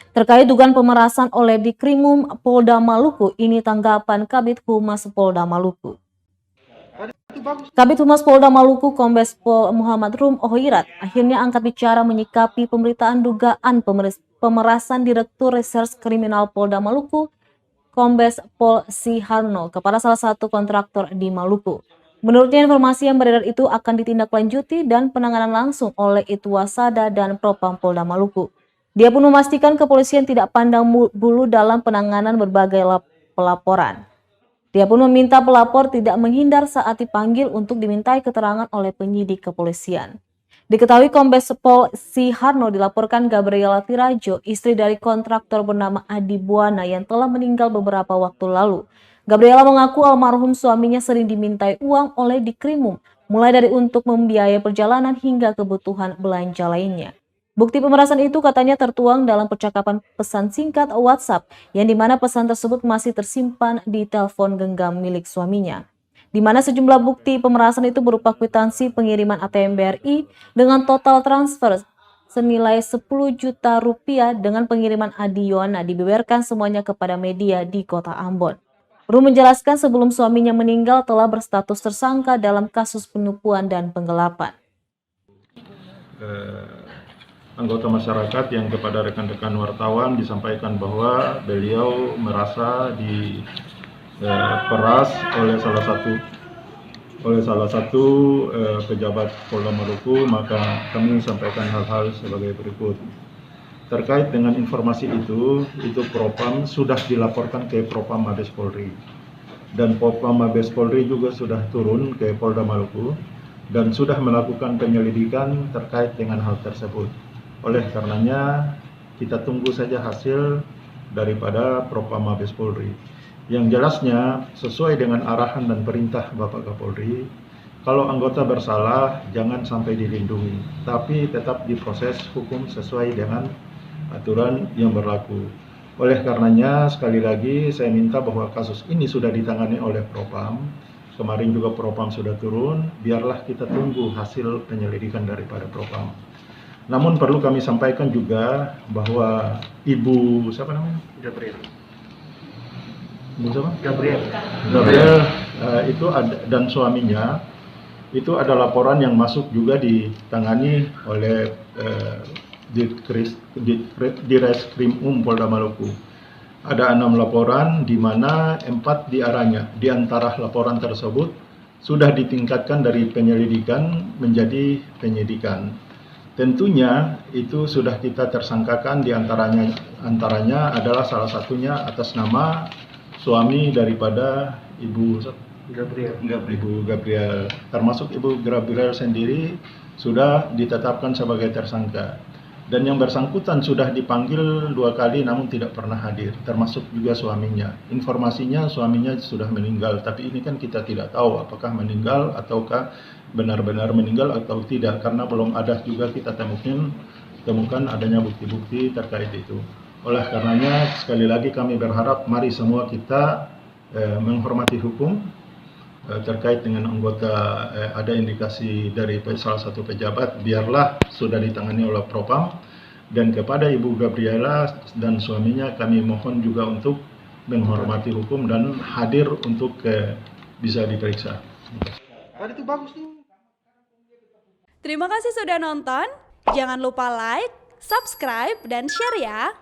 Terkait dugaan pemerasan oleh Dikrimum Polda Maluku, ini tanggapan Kabid Humas Polda Maluku. Kabid Humas Polda Maluku Kombes Pol Muhammad Rum Ohirat akhirnya angkat bicara menyikapi pemberitaan dugaan pemerasan Direktur Reserse Kriminal Polda Maluku Kombes Pol Siharno kepada salah satu kontraktor di Maluku. Menurutnya informasi yang beredar itu akan ditindaklanjuti dan penanganan langsung oleh Itwasada dan Propam Polda Maluku. Dia pun memastikan kepolisian tidak pandang bulu dalam penanganan berbagai pelaporan. Dia pun meminta pelapor tidak menghindar saat dipanggil untuk dimintai keterangan oleh penyidik kepolisian. Diketahui Kombes Pol Siharno dilaporkan Gabriela Tirajo, istri dari kontraktor bernama Adi Buana yang telah meninggal beberapa waktu lalu. Gabriela mengaku almarhum suaminya sering dimintai uang oleh Dikrimum, mulai dari untuk membiayai perjalanan hingga kebutuhan belanja lainnya. Bukti pemerasan itu katanya tertuang dalam percakapan pesan singkat WhatsApp, yang dimana pesan tersebut masih tersimpan di telepon genggam milik suaminya, di mana sejumlah bukti pemerasan itu berupa kwitansi pengiriman ATM BRI dengan total transfer senilai 10 juta rupiah dengan pengiriman Adi Yohana dibeberkan semuanya kepada media di kota Ambon. Rum menjelaskan sebelum suaminya meninggal telah berstatus tersangka dalam kasus penipuan dan penggelapan. Anggota masyarakat yang kepada rekan-rekan wartawan disampaikan bahwa beliau merasa diperas oleh salah satu pejabat Polda Maluku, maka kami sampaikan hal-hal sebagai berikut. Terkait dengan informasi itu Propam sudah dilaporkan ke Propam Mabes Polri, dan Propam Mabes Polri juga sudah turun ke Polda Maluku dan sudah melakukan penyelidikan terkait dengan hal tersebut. Oleh karenanya kita tunggu saja hasil daripada Propam Mabes Polri. Yang jelasnya sesuai dengan arahan dan perintah Bapak Kapolri, kalau anggota bersalah jangan sampai dilindungi, tapi tetap diproses hukum sesuai dengan aturan yang berlaku. Oleh karenanya sekali lagi saya minta bahwa kasus ini sudah ditangani oleh Propam. Kemarin juga Propam sudah turun, biarlah kita tunggu hasil penyelidikan daripada Propam. Namun perlu kami sampaikan juga bahwa Ibu siapa namanya? Gabriel itu ada, dan suaminya itu ada laporan yang masuk juga ditangani oleh di Reskrim Polda Maluku. Ada 6 laporan, di mana 4 di antara laporan tersebut sudah ditingkatkan dari penyelidikan menjadi penyidikan. Tentunya itu sudah kita tersangkakan, di antaranya adalah salah satunya atas nama suami daripada Ibu Gabriel, termasuk Ibu Gabriel sendiri sudah ditetapkan sebagai tersangka. Dan yang bersangkutan sudah dipanggil 2 kali namun tidak pernah hadir, termasuk juga suaminya. Informasinya suaminya sudah meninggal, tapi ini kan kita tidak tahu apakah meninggal ataukah benar-benar meninggal atau tidak, karena belum ada juga kita temukan adanya bukti-bukti terkait itu. Oleh karenanya sekali lagi kami berharap mari semua kita menghormati hukum. Terkait dengan anggota ada indikasi dari salah satu pejabat, biarlah sudah ditangani oleh Propam, dan kepada Ibu Gabriela dan suaminya kami mohon juga untuk menghormati hukum dan hadir untuk bisa diperiksa. Terima kasih sudah nonton, jangan lupa like, subscribe, dan share ya.